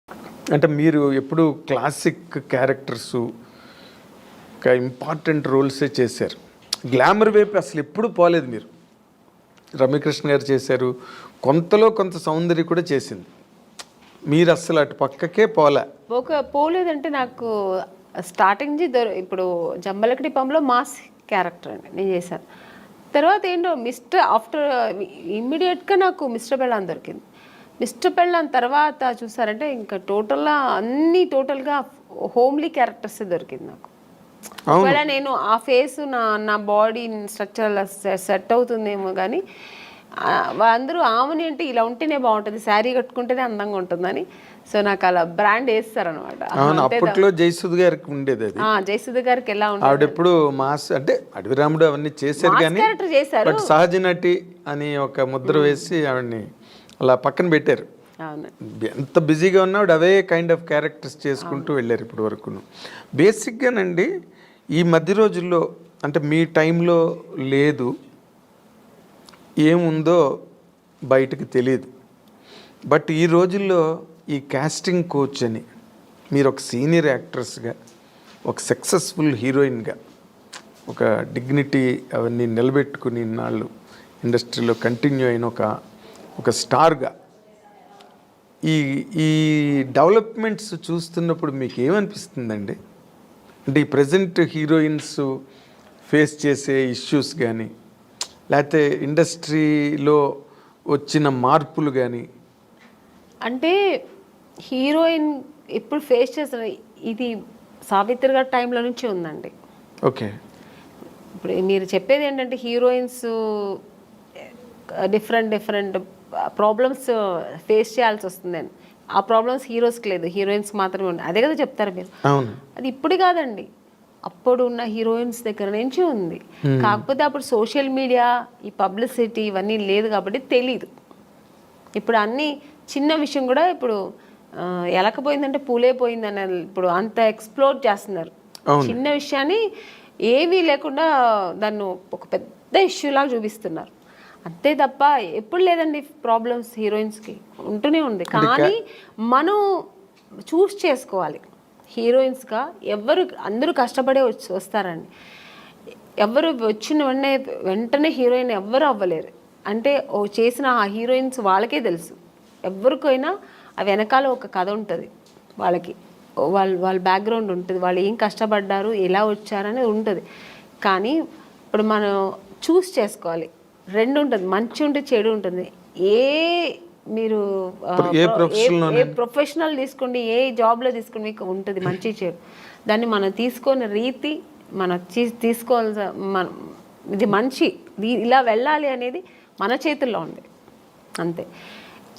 అంటే మీరు ఎప్పుడు క్లాసిక్ క్యారెక్టర్స్ ఒక ఇంపార్టెంట్ రోల్సే చేశారు. గ్లామర్ వైపు అసలు ఎప్పుడు పోలేదు మీరు. రమ్యకృష్ణ గారు చేశారు, కొంతలో కొంత సౌందర్య కూడా చేసింది. మీరు అసలు అటు పక్కకే పోలేదంటే నాకు స్టార్టింగ్ నుంచి ఇప్పుడు జంబలకడి పంలో మాస్ క్యారెక్టర్ అండి నేను చేశాను. తర్వాత ఏంటో ఆఫ్టర్ ఇమ్మీడియట్గా నాకు మిస్టర్ పెళ్ళాన్ దొరికింది. మిస్టర్ పెళ్ళాన్ తర్వాత చూసారంటే ఇంకా టోటల్గా హోమ్లీ క్యారెక్టర్స్ దొరికింది నాకు. ఒకవేళ నేను ఆ ఫేస్ నా బాడీ స్ట్రక్చర్ సెట్ అవుతుందేమో కానీ అందరూ ఆమెని అంటే ఇలా ఉంటేనే బాగుంటుంది, శారీ కట్టుకుంటేనే అందంగా ఉంటుందని. సో నాకు అలా బ్రాండ్ వేస్తారనమాట. అప్పట్లో జయసుధ్ గారికి ఉండేది అది. జయసుధ్ గారికి ఎలా ఉంటుంది, ఆవిడెప్పుడు మాస్ అంటే అడవిరాముడు అవన్నీ చేశారు కానీ చేశారు, సహజ నటి అని ఒక ముద్ర వేసి ఆవిడని అలా పక్కన పెట్టారు. ఎంత బిజీగా ఉన్నాడు అవే కైండ్ ఆఫ్ క్యారెక్టర్స్ చేసుకుంటూ వెళ్ళారు ఇప్పటి వరకును. బేసిక్గానండి ఈ మధ్య రోజుల్లో అంటే మీ టైంలో లేదు, ఏముందో బయటకు తెలియదు. బట్ ఈ రోజుల్లో ఈ కాస్టింగ్ కోచ్ అని మీరు ఒక సీనియర్ యాక్ట్రెస్గా, ఒక సక్సెస్ఫుల్ హీరోయిన్గా, ఒక డిగ్నిటీ అవన్నీ నిలబెట్టుకుని ఇన్నాళ్ళు ఇండస్ట్రీలో కంటిన్యూ అయిన ఒక స్టార్గా ఈ ఈ డెవలప్మెంట్స్ చూస్తున్నప్పుడు మీకు ఏమనిపిస్తుందండి? అంటే ఈ ప్రజెంట్ హీరోయిన్స్ ఫేస్ చేసే ఇష్యూస్ కానీ, లేకపోతే ఇండస్ట్రీలో వచ్చిన మార్పులు కానీ. అంటే హీరోయిన్ ఇప్పుడు ఫేస్ చేసిన ఇది సావిత్రి గారి టైంలో నుంచి ఉందండి. ఓకే, ఇప్పుడు మీరు చెప్పేది ఏంటంటే హీరోయిన్స్ డిఫరెంట్ ప్రాబ్లమ్స్ ఫేస్ చేయాల్సి వస్తుందని. ఆ ప్రాబ్లమ్స్ హీరోస్కి లేదు, హీరోయిన్స్ మాత్రమే ఉన్నాయి. అదే కదా చెప్తారు మీరు. అది ఇప్పుడు కాదండి, అప్పుడు ఉన్న హీరోయిన్స్ దగ్గర నుంచి ఉంది. కాకపోతే అప్పుడు సోషల్ మీడియా, ఈ పబ్లిసిటీ ఇవన్నీ లేదు కాబట్టి తెలీదు. ఇప్పుడు అన్ని చిన్న విషయం కూడా ఇప్పుడు ఎలకపోయిందంటే పూలే పోయిందని ఇప్పుడు అంత ఎక్స్ప్లోర్ చేస్తున్నారు. చిన్న విషయాన్ని ఏమీ లేకుండా దాన్ని ఒక పెద్ద ఇష్యూ లాగా చూపిస్తున్నారు. అంతే తప్ప ఎప్పుడు లేదండి ప్రాబ్లమ్స్ హీరోయిన్స్కి ఉంటూనే ఉంది. కానీ మనం చూస్ చేసుకోవాలి. హీరోయిన్స్గా అందరూ కష్టపడే వస్తారండి. ఎవరు వచ్చిన వెంటనే హీరోయిన్ ఎవ్వరు అవ్వలేరు. అంటే చేసిన ఆ హీరోయిన్స్ వాళ్ళకే తెలుసు. ఎవరికైనా ఆ వెనకాల ఒక కథ ఉంటుంది, వాళ్ళకి వాళ్ళ బ్యాక్గ్రౌండ్ ఉంటుంది, వాళ్ళు ఏం కష్టపడ్డారు, ఎలా వచ్చారనేది ఉంటుంది. కానీ ఇప్పుడు మనం చూస్ చేసుకోవాలి. రెండు ఉంటుంది, మంచి ఉంటుంది, చెడు ఉంటుంది. మీరు ఏ ప్రొఫెషనల్ తీసుకోండి, ఏ జాబ్లో తీసుకోండి, మీకు ఉంటుంది మంచి చెడు. దాన్ని మనం తీసుకునే రీతి, మనం తీసుకోవాల్సిన ఇది మంచి ఇలా వెళ్ళాలి అనేది మన చేతుల్లో ఉంది. అంతే.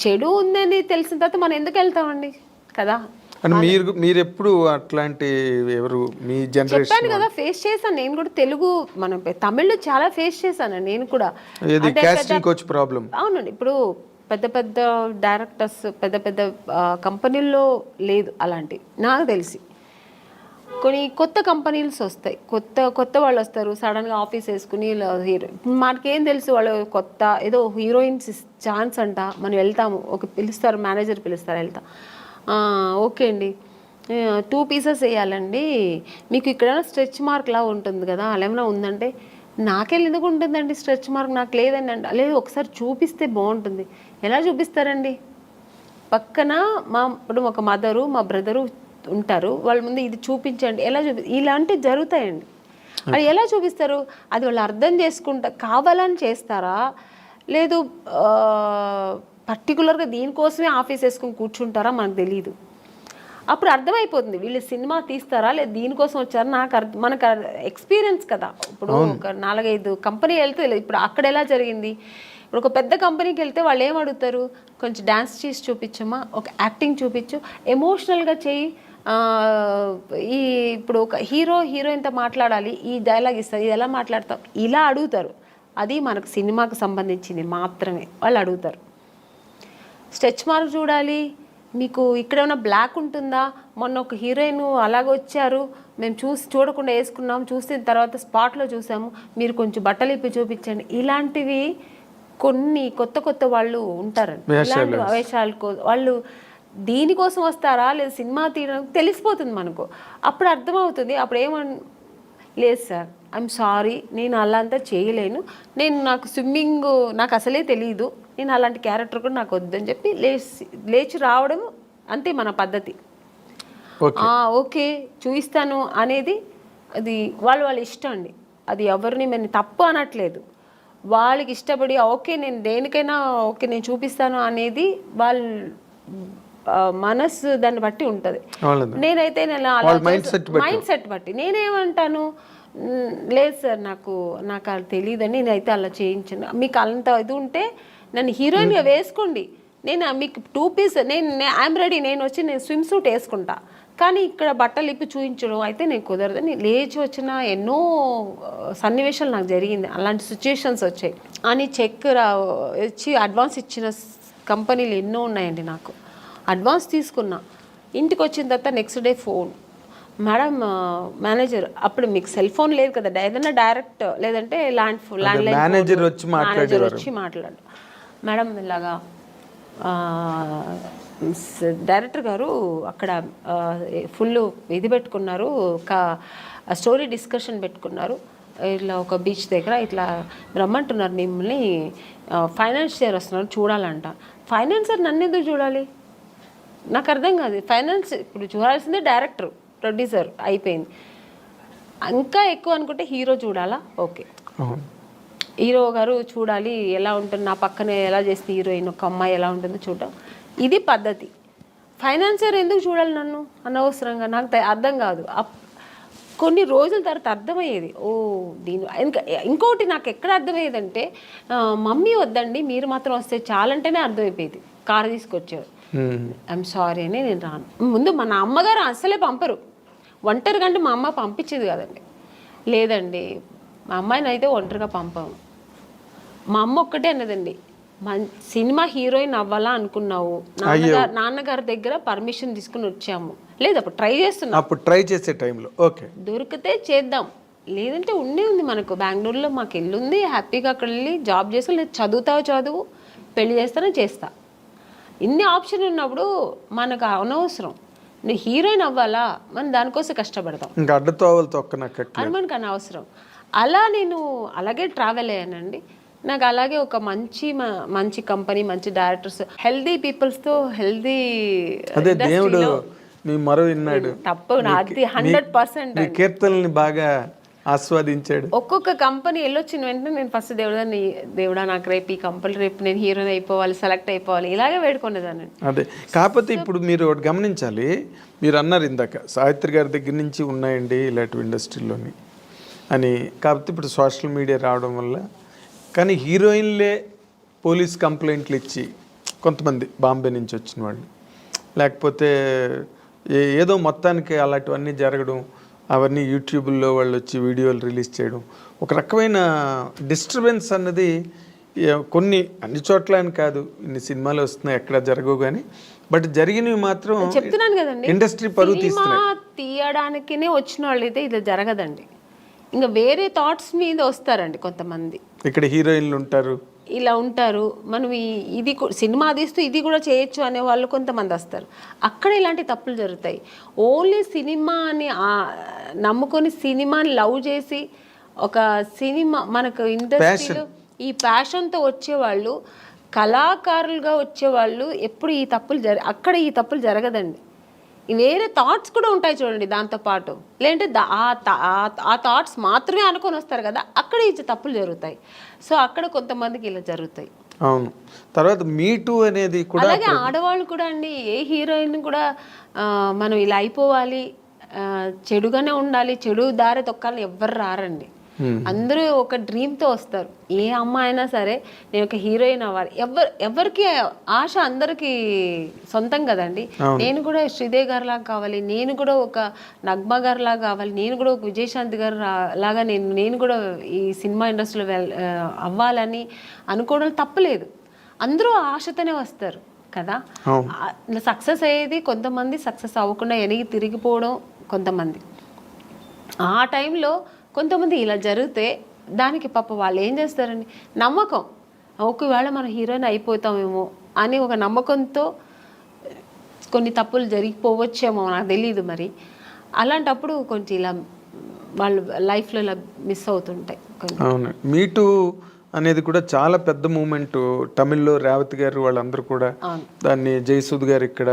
చెడు ఉందని తెలిసిన తర్వాత మనం ఎందుకు వెళ్తామండి కదా. మీరు ఎప్పుడు అట్లాంటి ఎవరు మీ జనరేషన్ చెప్పాను కదా, ఫేస్ చేశాను నేను కూడా. మనం తమిళ్లో చాలా ఫేస్ చేశాను నేను కూడా. అవునండి, ఇప్పుడు పెద్ద డైరెక్టర్స్ పెద్ద కంపెనీల్లో లేదు అలాంటి నాకు తెలిసి. కొన్ని కొత్త కంపెనీస్ వస్తాయి, కొత్త వాళ్ళు వస్తారు, సడన్గా ఆఫీస్ వేసుకుని హీరో. మనకేం తెలుసు వాళ్ళు కొత్త ఏదో హీరోయిన్స్ ఛాన్స్ అంట, మనం వెళ్తాము, పిలుస్తారు, మేనేజర్ పిలుస్తారు, వెళ్తాం. ఓకే అండి, 2 పీసెస్ వేయాలండి, మీకు ఇక్కడ స్ట్రెచ్ మార్క్ లా ఉంటుంది కదా, అలా ఏమైనా ఉందంటే, నాకే ఎందుకు ఉంటుందండి స్ట్రెచ్ మార్క్, నాకు లేదండి అంటే, లేదు ఒకసారి చూపిస్తే బాగుంటుంది. ఎలా చూపిస్తారండి? పక్కన ఇప్పుడు ఒక మదరు మా బ్రదరు ఉంటారు, వాళ్ళ ముందు ఇది చూపించండి, ఎలా ఇలాంటివి జరుగుతాయండి. అది ఎలా చూపిస్తారు? అది వాళ్ళు అర్థం చేసుకుంటా కావాలని చేస్తారా, లేదు పర్టికులర్గా దీనికోసమే ఆఫీస్ వేసుకొని కూర్చుంటారా మనకు తెలియదు. అప్పుడు అర్థమైపోతుంది వీళ్ళు సినిమా తీస్తారా లేదు దీనికోసం వచ్చారా. మనకు ఎక్స్పీరియన్స్ కదా. ఇప్పుడు ఒక 4-5 కంపెనీ వెళ్తే ఇప్పుడు అక్కడ ఎలా జరిగింది. ఇప్పుడు ఒక పెద్ద కంపెనీకి వెళ్తే వాళ్ళు ఏం అడుగుతారు, కొంచెం డ్యాన్స్ చేసి చూపించమ్మా, ఒక యాక్టింగ్ చూపించు, ఎమోషనల్గా చేయి, ఇప్పుడు ఒక హీరోయిన్తో మాట్లాడాలి, ఈ డైలాగ్ ఇస్తారు, ఇది ఎలా మాట్లాడతాం, ఇలా అడుగుతారు. అది మనకు సినిమాకు సంబంధించింది మాత్రమే వాళ్ళు అడుగుతారు. స్ట్రెచ్ మార్క్ చూడాలి, మీకు ఇక్కడ ఏమైనా బ్లాక్ ఉంటుందా, మొన్న ఒక హీరోయిన్ అలాగ వచ్చారు, మేము చూడకుండా వేసుకున్నాము, చూసిన తర్వాత స్పాట్లో చూసాము, మీరు కొంచెం బట్టలు ఇప్పి చూపించండి. ఇలాంటివి కొన్ని కొత్త వాళ్ళు ఉంటారండి. ఇలాంటి వేషాలు వాళ్ళు దీనికోసం వస్తారా లేదా సినిమా తీయడం తెలిసిపోతుంది మనకు. అప్పుడు అర్థమవుతుంది. అప్పుడు లేదు సార్, ఐఎమ్ సారీ, నేను అలా అంతా చేయలేను, నాకు స్విమ్మింగ్ నాకు అసలే తెలియదు, నేను అలాంటి క్యారెక్టర్ కూడా నాకు వద్దని చెప్పి లేచి రావడం, అంతే మన పద్ధతి. ఓకే చూపిస్తాను అనేది అది వాళ్ళ ఇష్టం అండి. అది ఎవరిని మేము తప్పు అనట్లేదు. వాళ్ళకి ఇష్టపడి ఓకే నేను దేనికైనా ఓకే నేను చూపిస్తాను అనేది వాళ్ళ మనసు దాన్ని బట్టి ఉంటుంది. నేనైతే మైండ్ సెట్ బట్టి నేనేమంటాను, లేదు సార్ నాకు అది తెలియదని, నేనైతే అలా చేయించాను, మీకు అంత ఇది ఉంటే నన్ను హీరోయిన్గా వేసుకోండి, నేను మీకు 2 పీస్ ఐఎమ్ రెడీ, నేను స్విమ్ సూట్ వేసుకుంటా, కానీ ఇక్కడ బట్టలు ఇప్పి చూపించడం అయితే నేను కుదరదని లేచి వచ్చిన ఎన్నో సన్నివేశాలు నాకు జరిగింది. అలాంటి సిచ్యుయేషన్స్ వచ్చాయి అని వచ్చి అడ్వాన్స్ ఇచ్చిన కంపెనీలు ఎన్నో ఉన్నాయండి. నాకు అడ్వాన్స్ తీసుకున్నా, ఇంటికి వచ్చిన తర్వాత next day phone, madam manager, అప్పుడు మీకు సెల్ ఫోన్ లేదు కదా, ఏదైనా డైరెక్ట్ లేదంటే ల్యాండ్లైన్ మేనేజర్ వచ్చి మాట్లాడు, మేడం ఇలాగా డైరెక్టర్ గారు అక్కడ ఫుల్ ఇది పెట్టుకున్నారు, ఒక స్టోరీ డిస్కషన్ పెట్టుకున్నారు, ఇట్లా ఒక బీచ్ దగ్గర ఇట్లా రమ్మంటున్నారు మిమ్మల్ని, ఫైనాన్షియర్ వస్తున్నారు చూడాలంట. ఫైనాన్సర్ నన్ను ఎందుకు చూడాలి, నాకు అర్థం కాదు. ఫైనాన్స్ ఇప్పుడు చూడాల్సిందే డైరెక్టర్ ప్రొడ్యూసర్ అయిపోయింది. ఇంకా ఎక్కువ అనుకుంటే హీరో చూడాలా, ఓకే హీరో గారు చూడాలి ఎలా ఉంటుంది, నా పక్కనే ఎలా చేస్తే హీరోయిన్ ఒక అమ్మాయి ఎలా ఉంటుందో చూడటం, ఇది పద్ధతి. ఫైనాన్సర్ ఎందుకు చూడాలి నన్ను అనవసరంగా, నాకు అర్థం కాదు. కొన్ని రోజుల తర్వాత అర్థమయ్యేది, ఇంకోటి నాకు ఎక్కడ అర్థమయ్యేదంటే, మమ్మీ వద్దండి మీరు మాత్రం వస్తే చాలంటేనే అర్థమైపోయేది. కారు తీసుకొచ్చారు, ఐఎమ్ సారీ అని నేను రాను. ముందు మన అమ్మగారు అసలే పంపరు, ఒంటరిగా అంటే మా అమ్మ పంపించేది కదండి. లేదండి మా అమ్మాయిని అయితే ఒంటరిగా పంపాము. మా అమ్మ ఒక్కటే అన్నదండి, సినిమా హీరోయిన్ అవ్వాలా అనుకున్నావు, నాన్నగారి దగ్గర పర్మిషన్ తీసుకుని వచ్చాము, లేదు అప్పుడు ట్రై చేసే టైంలో ఓకే దొరికితే చేద్దాం, లేదంటే ఉంది మనకు బెంగళూరులో మాకు ఇల్లు ఉంది, హ్యాపీగా అక్కడ వెళ్ళి జాబ్ చేస్తా, లేదు చదువు పెళ్లి చేస్తానే చేస్తా, ఇన్ని ఆప్షన్ ఉన్నప్పుడు మనకు అనవసరం. నువ్వు హీరోయిన్ అవ్వాలా, మనం దానికోసం కష్టపడతాం, అది మనకు అనవసరం. అలా నేను అలాగే ట్రావెల్ అయ్యానండి. నాకు అలాగే ఒక మంచి కంపెనీ, మంచి డైరెక్టర్స్, హెల్దీ పీపుల్స్తో హెల్దీ తప్పు నాది 100% కీర్తనని బాగా ఆస్వాదించాడు. ఒక్కొక్క కంపెనీ వెళ్ళొచ్చిన వెంటనే నేను ఫస్ట్ దేవుడా నాకు రేపు ఈ కంపెనీ రేపు నేను హీరోయిన్ అయిపోవాలి, సెలెక్ట్ అయిపోవాలి, ఇలాగే వేడుకునేదాన్ని. అదే కాకపోతే ఇప్పుడు మీరు ఒకటి గమనించాలి, మీరు అన్నారు ఇందాక సావిత్రి గారి దగ్గర నుంచి ఉన్నాయండి ఇలాంటి ఇండస్ట్రీలోని అని. కాకపోతే ఇప్పుడు సోషల్ మీడియా రావడం వల్ల, కానీ హీరోయిన్లే పోలీస్ కంప్లైంట్లు ఇచ్చి కొంతమంది బాంబే నుంచి వచ్చిన వాళ్ళు, లేకపోతే ఏదో మొత్తానికి అలాంటివన్నీ జరగడం, అవన్నీ యూట్యూబ్లో వాళ్ళు వచ్చి వీడియోలు రిలీజ్ చేయడం, ఒక రకమైన డిస్టర్బెన్స్ అన్నది కొన్ని అన్ని చోట్ల అని కాదు, ఇన్ని సినిమాలు వస్తున్నాయి ఎక్కడ జరగవు కానీ, బట్ జరిగినవి మాత్రం చెప్తున్నాను కదండి, ఇండస్ట్రీ పరువు తీయడానికినే వచ్చిన వాళ్ళు అయితే ఇది జరగదండి. ఇంకా వేరే థాట్స్ మీద వస్తారండి కొంతమంది. ఇక్కడ హీరోయిన్లు ఉంటారు, ఇలా ఉంటారు, మనం ఇది సినిమా తీస్తూ ఇది కూడా చేయొచ్చు అనే వాళ్ళు కొంతమంది వస్తారు. అక్కడ ఇలాంటి తప్పులు జరుగుతాయి. ఓన్లీ సినిమాని నమ్ముకొని సినిమాని లవ్ చేసి ఒక సినిమా మనకు ఇండస్ట్రీలో ఈ ప్యాషన్తో వచ్చేవాళ్ళు, కళాకారులుగా వచ్చేవాళ్ళు ఎప్పుడు ఈ తప్పులు అక్కడ ఈ తప్పులు జరగదండి. వేరే థాట్స్ కూడా ఉంటాయి చూడండి దాంతోపాటు, లేదంటే ఆ థాట్స్ మాత్రమే అనుకొని వస్తారు కదా, అక్కడ ఈ తప్పులు జరుగుతాయి. సో అక్కడ కొంతమందికి ఇలా జరుగుతాయి. అవును. తర్వాత మీటూ అనేది కూడా అలాగే ఆడవాళ్ళు కూడా అండి, ఏ హీరోయిన్ కూడా మనం ఇలా అయిపోవాలి, చెడుగానే ఉండాలి, చెడు దారి తొక్కాలని ఎవ్వరు రారండి. అందరూ ఒక డ్రీమ్తో వస్తారు. ఏ అమ్మాయి అయినా సరే నేను ఒక హీరోయిన్ అవ్వాలి, ఎవరికి ఆశ అందరికీ సొంతం కదండి. నేను కూడా శ్రీదేవి గారి లాగా కావాలి, నేను కూడా ఒక నగ్మా గారి లాగా కావాలి, నేను కూడా ఒక విజయశాంతి గారు లాగా నేను కూడా ఈ సినిమా ఇండస్ట్రీలో అవ్వాలని అనుకోవడం తప్పలేదు. అందరూ ఆశతోనే వస్తారు కదా. సక్సెస్ అయ్యేది కొంతమంది, సక్సెస్ అవ్వకుండా వెనక్కి తిరిగిపోవడం కొంతమంది. ఆ టైంలో కొంతమంది ఇలా జరిగితే దానికి పాప వాళ్ళు ఏం చేస్తారండి, నమ్మకం, ఒకవేళ మనం హీరోయిన్ అయిపోతామేమో అని ఒక నమ్మకంతో కొన్ని తప్పులు జరిగిపోవచ్చేమో, నాకు తెలియదు మరి. అలాంటప్పుడు కొంచెం ఇలా వాళ్ళు లైఫ్లో ఇలా మిస్ అవుతుంటాయి కొన్ని. అవును, మీటూ అనేది కూడా చాలా పెద్ద మూమెంట్. తమిళ్లో రేవతి గారు వాళ్ళందరూ కూడా దాన్ని, జయసూద్ గారు ఇక్కడ,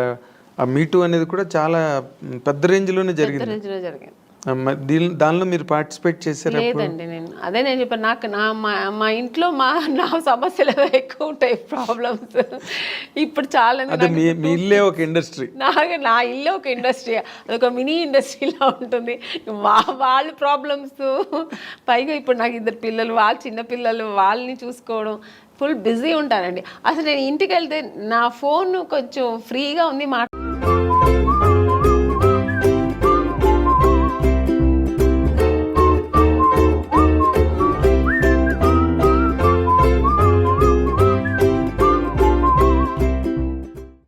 ఆ మీటూ అనేది కూడా చాలా పెద్ద రేంజ్లోనే జరిగింది. రేంజ్లో జరిగింది. దానిలో మీరు పార్టిసిపేట్ చేశారు? లేదండి, నేను చెప్పాను, నాకు మా ఇంట్లో నా సమస్యలు ఎక్కువ ఉంటాయి, ప్రాబ్లమ్స్. ఇప్పుడు చాలా అదే మీ ఇల్లే ఒక ఇండస్ట్రీ, నా ఇల్లే ఒక ఇండస్ట్రీ, అదొక మినీ ఇండస్ట్రీలా ఉంటుంది. వాళ్ళ ప్రాబ్లమ్స్, పైగా ఇప్పుడు నాకు 2 పిల్లలు, వాళ్ళు చిన్న పిల్లలు, వాళ్ళని చూసుకోవడం, ఫుల్ బిజీ ఉంటానండి. అసలు నేను ఇంటికి వెళ్తే నా ఫోన్ కొంచెం ఫ్రీగా ఉంది